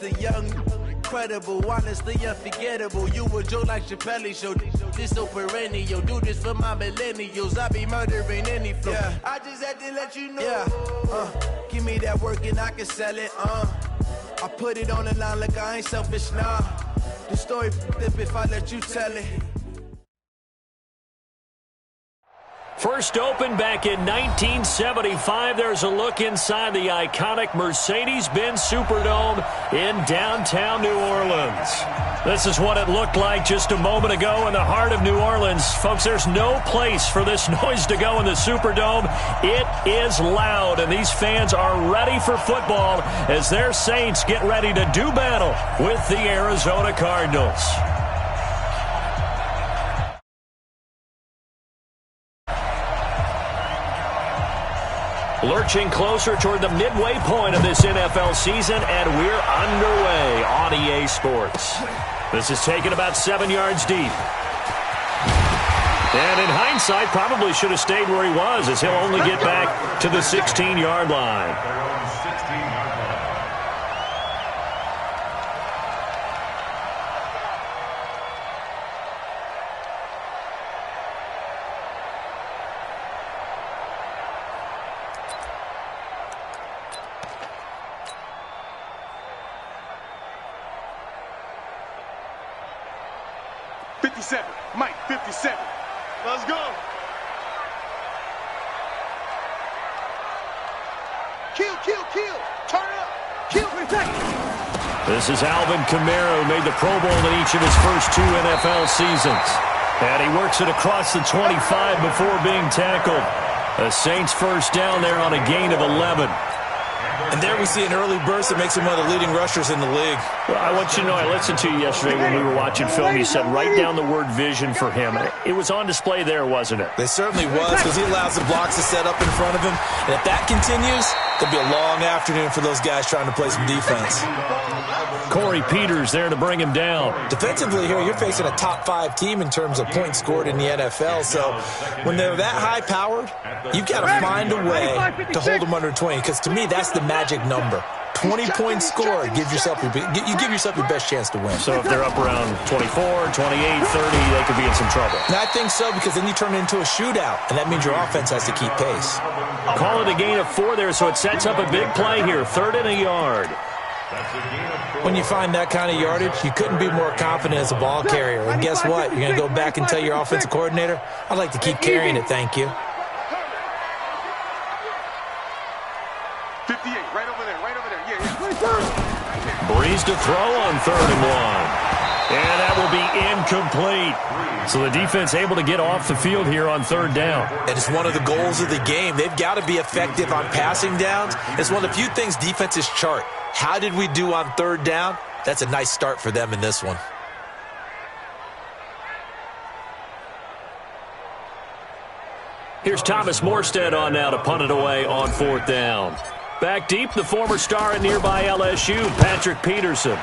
the young, incredible, honestly unforgettable. You a joke like Chappelle Show. This so perennial. Do this for my millennials. I be murdering any flow. Yeah. I just had to let you know. Yeah. Give me that work and I can sell it. I put it on the line like I ain't selfish, nah. The story flip if I let you tell it. First opened back in 1975. There's a look inside the iconic Mercedes-Benz Superdome in downtown New Orleans. This is what it looked like just a moment ago in the heart of New Orleans. Folks, there's no place for this noise to go in the Superdome. It is loud, and these fans are ready for football as their Saints get ready to do battle with the Arizona Cardinals. Lurching closer toward the midway point of this NFL season, and we're underway on EA Sports. This is taken about 7 yards deep. And in hindsight, probably should have stayed where he was, as he'll only get back to the 16-yard line. 57. Mike, 57. Let's go. Kill. Turn it up. Kill. This is Alvin Kamara, who made the Pro Bowl in each of his first 2 NFL seasons. And he works it across the 25 before being tackled. The Saints first down there on a gain of 11. And there we see an early burst that makes him one of the leading rushers in the league. Well, I want you to know, I listened to you yesterday when we were watching film. You said write down the word vision for him. It was on display there, wasn't it? It certainly was, because he allows the blocks to set up in front of him. And if that continues, there'll be a long afternoon for those guys trying to play some defense. Corey Peters there to bring him down. Defensively here, you're facing a top 5 team in terms of points scored in the NFL. So when they're that high-powered, you've got to find a way to hold them under 20, because to me, that's the magic number. 20-point score, you give yourself your best chance to win. So if they're up around 24, 28, 30, they could be in some trouble. And I think so, because then you turn it into a shootout, and that means your offense has to keep pace. Call it a gain of 4 there, so it sets up a big play here. 3rd and a yard. When you find that kind of yardage, you couldn't be more confident as a ball carrier. And guess what? You're going to go back and tell your offensive coordinator, I'd like to keep carrying it, thank you. 58, right over there. Breeze to throw on 3rd and 1. And that will be incomplete. So the defense able to get off the field here on 3rd down. And it's one of the goals of the game. They've got to be effective on passing downs. It's one of the few things defenses chart. How did we do on 3rd down? That's a nice start for them in this one. Here's Thomas Morstead on now to punt it away on 4th down. Back deep, the former star at nearby LSU, Patrick Peterson.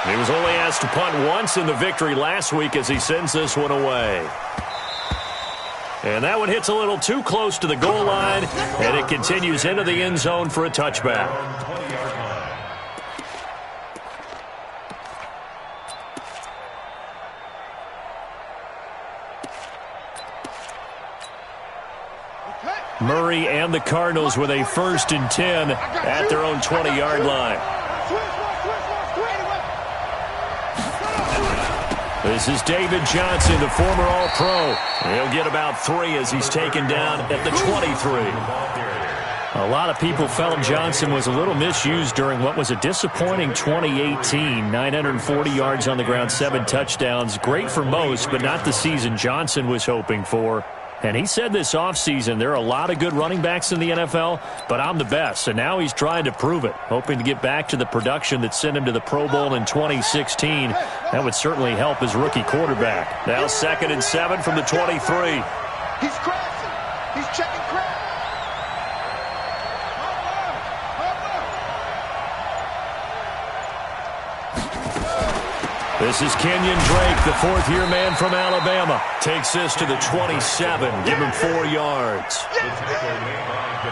He was only asked to punt once in the victory last week as he sends this one away. And that one hits a little too close to the goal line, and it continues into the end zone for a touchback. Murray and the Cardinals with a 1st and 10 at their own 20-yard line. This is David Johnson, the former All-Pro. He'll get about 3 as he's taken down at the 23. A lot of people felt Johnson was a little misused during what was a disappointing 2018. 940 yards on the ground, 7 touchdowns. Great for most, but not the season Johnson was hoping for. And he said this offseason, there are a lot of good running backs in the NFL, but I'm the best. And now he's trying to prove it, hoping to get back to the production that sent him to the Pro Bowl in 2016. That would certainly help his rookie quarterback. Now 2nd and 7 from the 23. He's crashing. He's checking crash. This is Kenyon Drake, the fourth-year man from Alabama. Takes this to the 27. Give him 4 yards.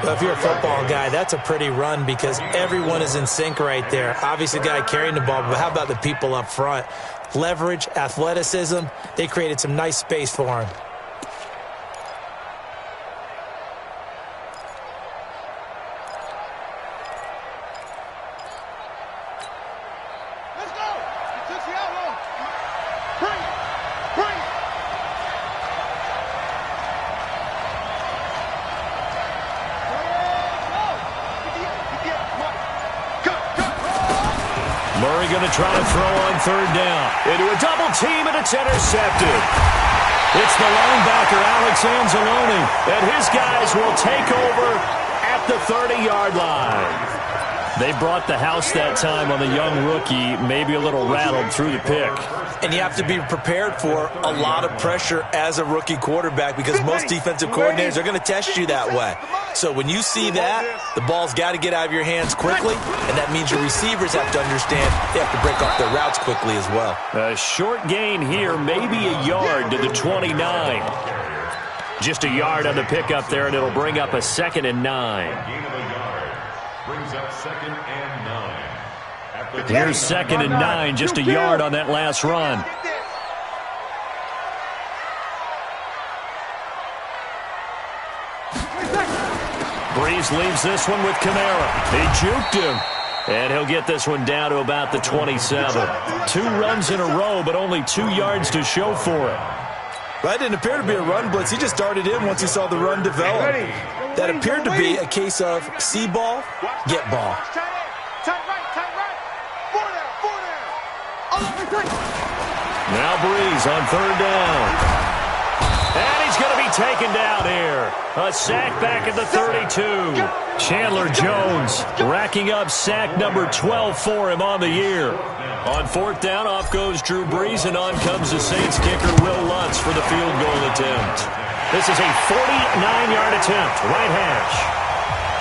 Well, if you're a football guy, that's a pretty run because everyone is in sync right there. Obviously, the guy carrying the ball, but how about the people up front? Leverage, athleticism, they created some nice space for him. Murray going to try to throw on third down. Into a double team, and it's intercepted. It's the linebacker, Alex Anzalone, and his guys will take over at the 30-yard line. They brought the house that time on the young rookie, maybe a little rattled through the pick. And you have to be prepared for a lot of pressure as a rookie quarterback because most defensive coordinators are going to test you that way. So when you see that, the ball's got to get out of your hands quickly, and that means your receivers have to understand they have to break off their routes quickly as well. A short gain here, maybe a yard to the 29. Just a yard on the pickup there, and it'll bring up a 2nd and 9. Brings up 2nd and 9. Here's 2nd and 9, just a yard on that last run. Breeze leaves this one with Kamara. He juked him. And he'll get this one down to about the 27. 2 runs in a row, but only 2 yards to show for it. That didn't appear to be a run blitz. He just darted in once he saw the run develop. That appeared to be a case of see ball, get ball. Now Breeze on third down. And he's going to be taken down here. A sack back at the 32. Chandler Jones racking up sack number 12 for him on the year. On fourth down, off goes Drew Brees, and on comes the Saints kicker Will Lutz for the field goal attempt. This is a 49-yard attempt, right hash.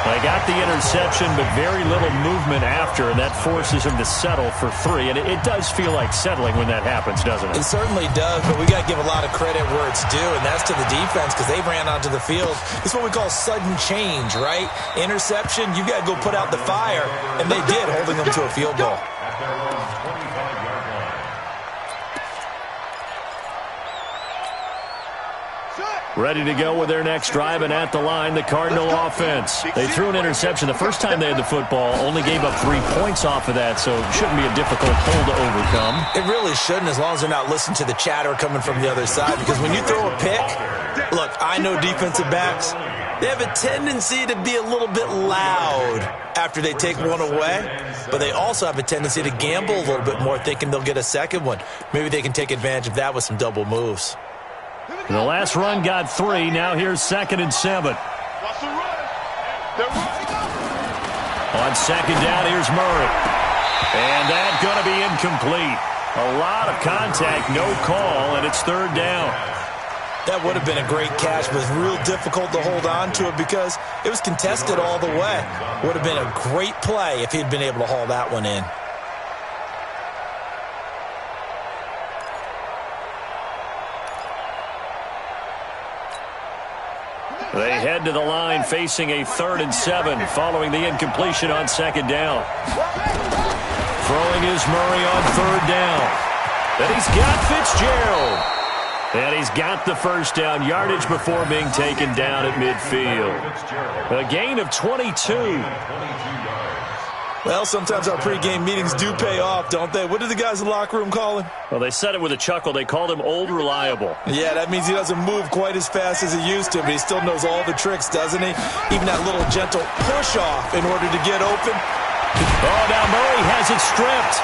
They got the interception, but very little movement after, and that forces him to settle for 3. And it does feel like settling when that happens, doesn't it? It certainly does, but we got to give a lot of credit where it's due, and that's to the defense because they ran onto the field. It's what we call sudden change, right? Interception, you got to go put out the fire, and they did, holding them to a field goal. Ready to go with their next drive, and at the line, the Cardinal offense. They threw an interception the first time they had the football, only gave up 3 points off of that, so it shouldn't be a difficult hole to overcome. It really shouldn't, as long as they're not listening to the chatter coming from the other side, because when you throw a pick, look, I know defensive backs, they have a tendency to be a little bit loud after they take one away, but they also have a tendency to gamble a little bit more, thinking they'll get a second one. Maybe they can take advantage of that with some double moves. The last run got 3. Now here's 2nd and 7. On second down, here's Murray. And that's going to be incomplete. A lot of contact, no call, and it's third down. That would have been a great catch, but it's real difficult to hold on to it because it was contested all the way. Would have been a great play if he'd been able to haul that one in. They head to the line facing a 3rd and 7 following the incompletion on second down. Throwing is Murray on third down. And he's got Fitzgerald. And he's got the first down, yardage before being taken down at midfield. A gain of 22. Well, sometimes our pregame meetings do pay off, don't they? What did the guys in the locker room call him? Well, they said it with a chuckle. They called him Old Reliable. Yeah, that means he doesn't move quite as fast as he used to, but he still knows all the tricks, doesn't he? Even that little gentle push-off in order to get open. Oh, now Murray has it stripped.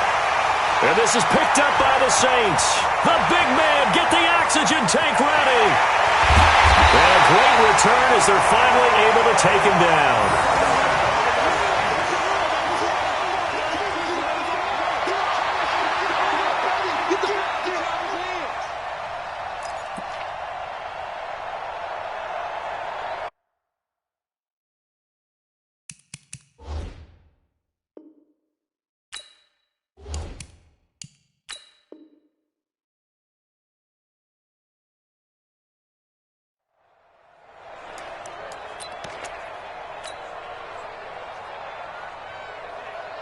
And this is picked up by the Saints. The big man, get the oxygen tank ready. And a great return as they're finally able to take him down.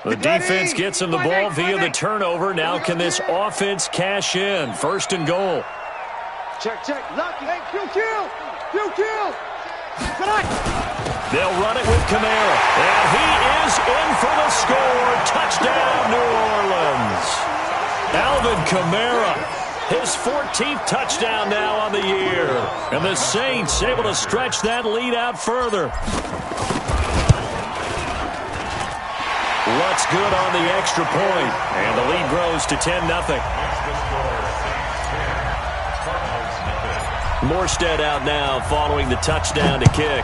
The defense gets him the ball via the turnover. Now can this offense cash in? First and goal. Check, check. Lucky. Hey, kill. They'll run it with Kamara. And he is in for the score. Touchdown, New Orleans. Alvin Kamara, his 14th touchdown now on the year. And the Saints able to stretch that lead out further. What's good on the extra point? And the lead grows to 10-0. Morstead out now following the touchdown to kick.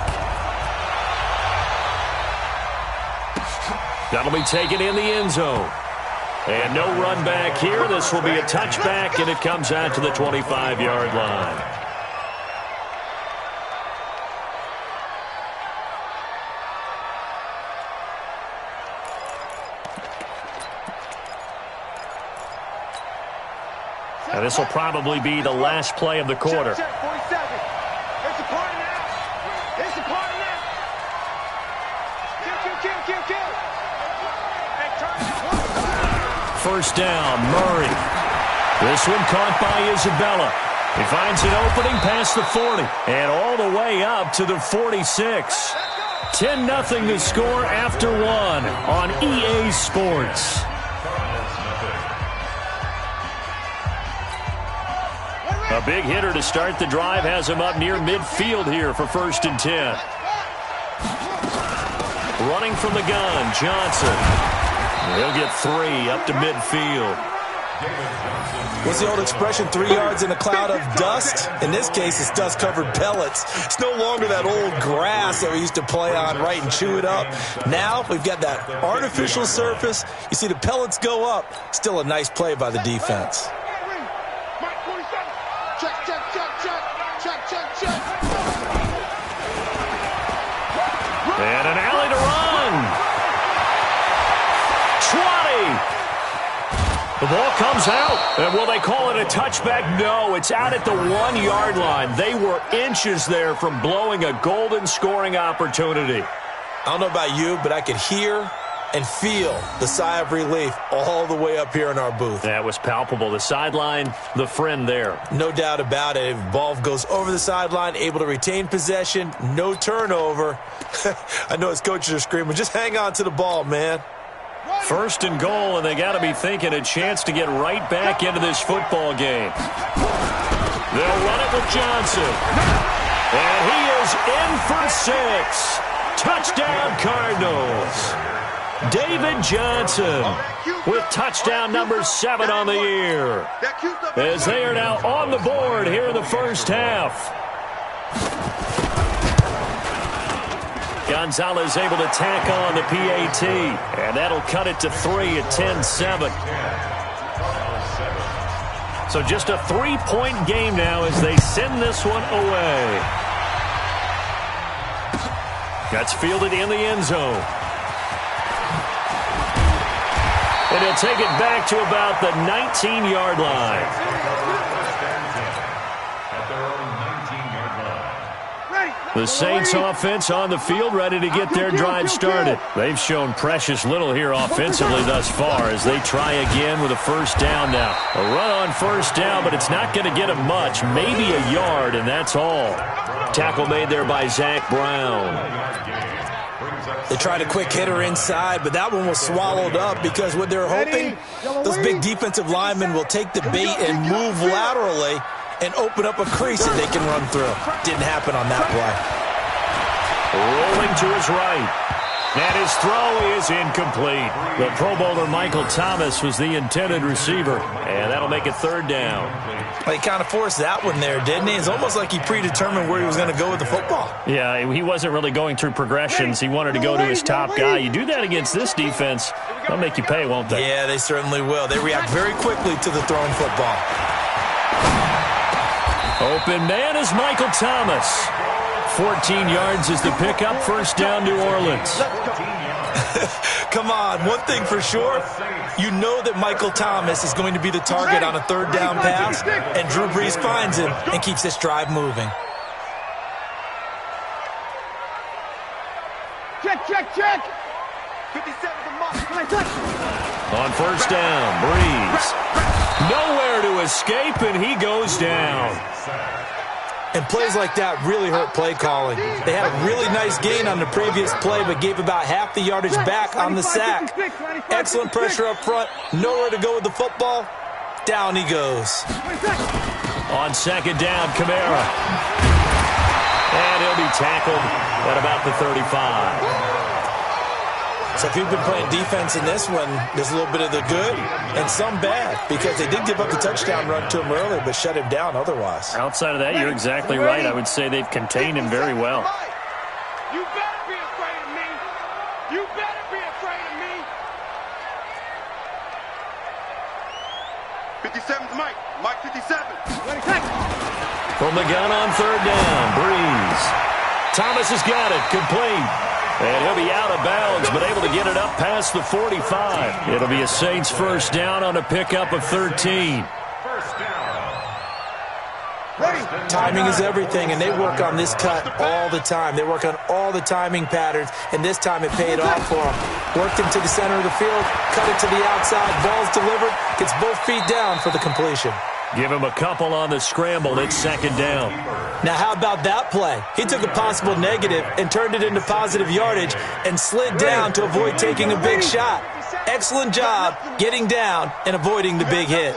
That'll be taken in the end zone. And no run back here. This will be a touchback, and it comes out to the 25-yard line. And this will probably be the last play of the quarter. Check, 47. It's a party now. It's a party now. Kill. Hey, First down, Murray. This one caught by Isabella. He finds an opening past the 40 and all the way up to the 46. 10-0 the score after one on EA Sports. A big hitter to start the drive has him up near midfield here for 1st and 10. Running from the gun, Johnson. He'll get 3 up to midfield. What's the old expression, 3 yards in a cloud of dust? In this case, it's dust-covered pellets. It's no longer that old grass that we used to play on, right, and chew it up. Now we've got that artificial surface. You see the pellets go up. Still a nice play by the defense. And an alley to run. 20. The ball comes out. And will they call it a touchback? No, it's out at the 1-yard line. They were inches there from blowing a golden scoring opportunity. I don't know about you, but I could hear and feel the sigh of relief all the way up here in our booth. That was palpable. The sideline, the friend there. No doubt about it. If ball goes over the sideline, able to retain possession, no turnover. I know his coaches are screaming, just hang on to the ball, man. First and goal, and they got to be thinking a chance to get right back into this football game. They'll run it with Johnson. And he is in for 6. Touchdown, Cardinals. David Johnson with touchdown number 7 on the year, as they are now on the board here in the first half. Gonzalez able to tack on the PAT, and that'll cut it to 3 at 10-7. So just a 3-point game now as they send this one away. That's fielded in the end zone. And he'll take it back to about the 19-yard line. The Saints offense on the field, ready to get their drive started. They've shown precious little here offensively thus far as they try again with a first down now. A run on first down, but it's not going to get them much. Maybe a yard, and that's all. Tackle made there by Zach Brown. They tried a quick hitter inside, but that one was swallowed up because what they're hoping, those big defensive linemen will take the bait and move laterally and open up a crease that they can run through. Didn't happen on that play. Rolling to his right. And his throw is incomplete. The Pro Bowler Michael Thomas was the intended receiver, and that'll make it 3rd down. Well, he kind of forced that one there, didn't he? It's almost like he predetermined where he was going to go with the football. Yeah, he wasn't really going through progressions. He wanted to go to his top guy. You do that against this defense, they'll make you pay, won't they? Yeah, they certainly will. They react very quickly to the thrown football. Open man is Michael Thomas. 14 yards is the pickup. First down, New Orleans. Come on, one thing for sure, you know that Michael Thomas is going to be the target on a 3rd down pass, and Drew Brees finds him and keeps this drive moving. Check. 57 to mark. On first down, Breeze. Nowhere to escape, and he goes down. And plays like that really hurt play calling. They had a really nice gain on the previous play, but gave about half the yardage back on the sack. Excellent pressure up front. Nowhere to go with the football. Down he goes. On second down, Kamara. And he'll be tackled at about the 35. So if you've been playing defense in this one, there's a little bit of the good and some bad, because they did give up the touchdown run to him earlier, but shut him down otherwise. Outside of that, you're exactly right. I would say they've contained him very well. You better be afraid of me. You better be afraid of me. 57's Mike. Mike 57. From the gun on third down, Breeze. Thomas has got it, complete. And he'll be out of bounds, but able to get it up past the 45. It'll be a Saints first down on a pickup of 13. Timing is everything, and they work on this cut all the time. They work on all the timing patterns, and this time it paid off for them. Worked him to the center of the field, cut it to the outside, ball's delivered, gets both feet down for the completion. Give him a couple on the scramble. It's second down. Now, how about that play? He took a possible negative and turned it into positive yardage and slid down to avoid taking a big shot. Excellent job getting down and avoiding the big hit.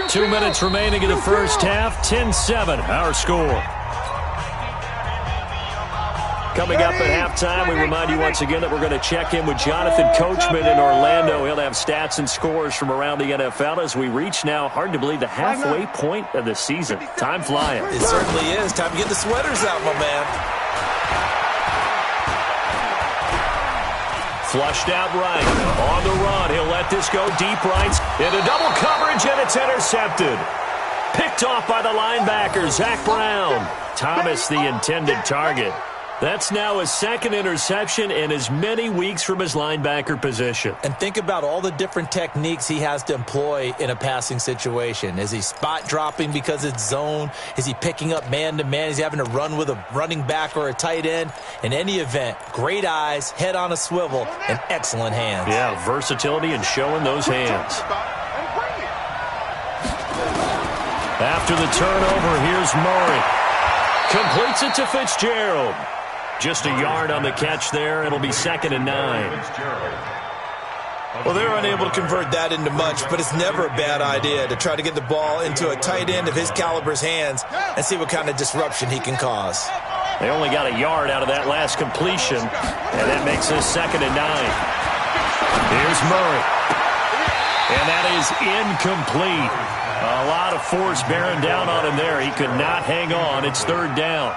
2 minutes remaining in the first half. 10-7, our score. Coming up at halftime, we remind you once again that we're going to check in with Jonathan Coachman in Orlando. He'll have stats and scores from around the NFL as we reach now, hard to believe, the halfway point of the season. Time flying. It certainly is. Time to get the sweaters out, my man. Flushed out right. On the run. He'll let this go deep right. Into double coverage, and it's intercepted. Picked off by the linebacker, Zach Brown. Thomas, the intended target. That's now his second interception in as many weeks from his linebacker position. And think about all the different techniques he has to employ in a passing situation. Is he spot dropping because it's zone? Is he picking up man-to-man? Is he having to run with a running back or a tight end? In any event, great eyes, head on a swivel, and excellent hands. Yeah, versatility and showing those hands. After the turnover, here's Murray. Completes it to Fitzgerald. Just a yard on the catch there. It'll be 2nd and 9. Well, they're unable to convert that into much, but it's never a bad idea to try to get the ball into a tight end of his caliber's hands and see what kind of disruption he can cause. They only got a yard out of that last completion, and that makes this 2nd and 9. Here's Murray. And that is incomplete. A lot of force bearing down on him there. He could not hang on. It's 3rd down.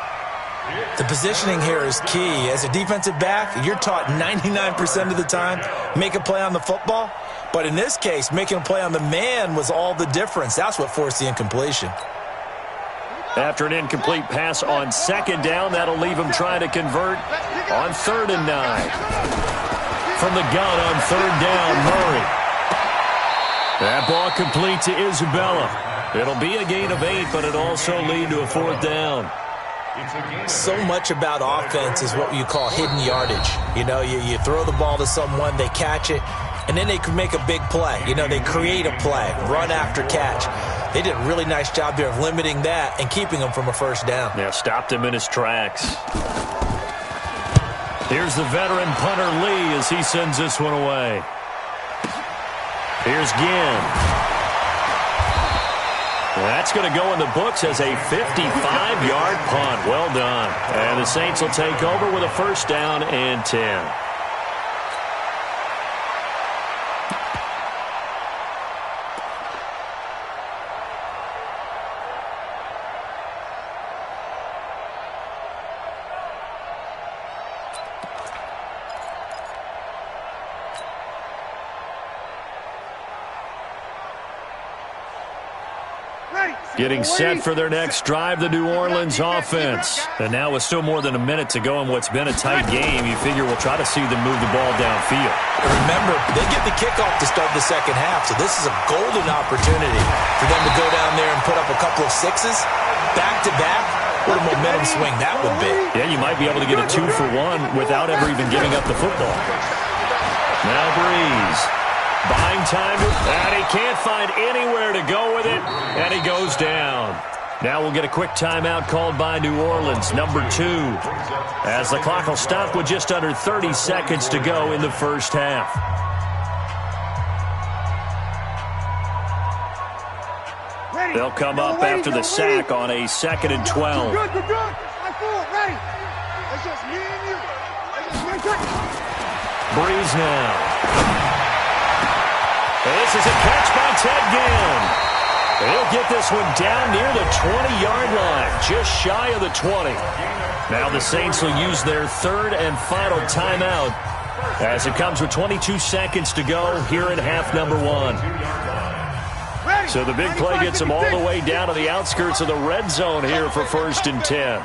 The positioning here is key. As a defensive back, you're taught 99% of the time, make a play on the football. But in this case, making a play on the man was all the difference. That's what forced the incompletion. After an incomplete pass on 2nd down, that'll leave him trying to convert on 3rd and 9. From the gun on 3rd down, Murray. That ball complete to Isabella. It'll be a gain of 8, but it'll also lead to a 4th down. So much about offense is what you call hidden yardage. You know, you throw the ball to someone, they catch it, and then they can make a big play. You know, they create a play, run after catch. They did a really nice job there of limiting that and keeping him from a first down. Yeah, stopped him in his tracks. Here's the veteran punter Lee as he sends this one away. Here's Ginn. That's going to go in the books as a 55-yard punt. Well done. And the Saints will take over with a 1st down and 10. Getting set for their next drive, the New Orleans offense. And now with still more than a minute to go in what's been a tight game, you figure we'll try to see them move the ball downfield. Remember, they get the kickoff to start the second half, so this is a golden opportunity for them to go down there and put up a couple of sixes back-to-back. What a momentum swing that would be. Yeah, you might be able to get a 2-for-1 without ever even giving up the football. Now Breeze. Buying time, and he can't find anywhere to go with it, and he goes down. Now we'll get a quick timeout called by New Orleans, number 2, as the clock will stop with just under 30 seconds to go in the first half. They'll come up after the sack on a 2nd and 12. Good. I'm full. Ready. It's just me and you. Breeze now. This is a catch by Ted Ginn. He'll get this one down near the 20-yard line, just shy of the 20. Now the Saints will use their 3rd and final timeout as it comes with 22 seconds to go here in half number 1. So the big play gets them all the way down to the outskirts of the red zone here for 1st and 10.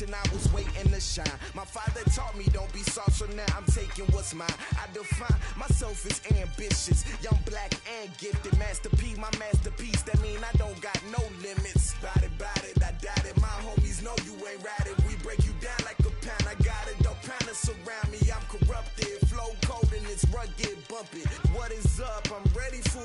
I was waiting to shine. My father taught me don't be soft, so now I'm taking what's mine. I define myself as ambitious, young, black, and gifted. Master P, my masterpiece. That mean I don't got no limits. Bout it, I doubt it. My homies know you ain't ratted. We break you down like a pound. I got it, don't pound us around me. I'm corrupted, flow cold and it's rugged, bumpy. What is up? I'm ready for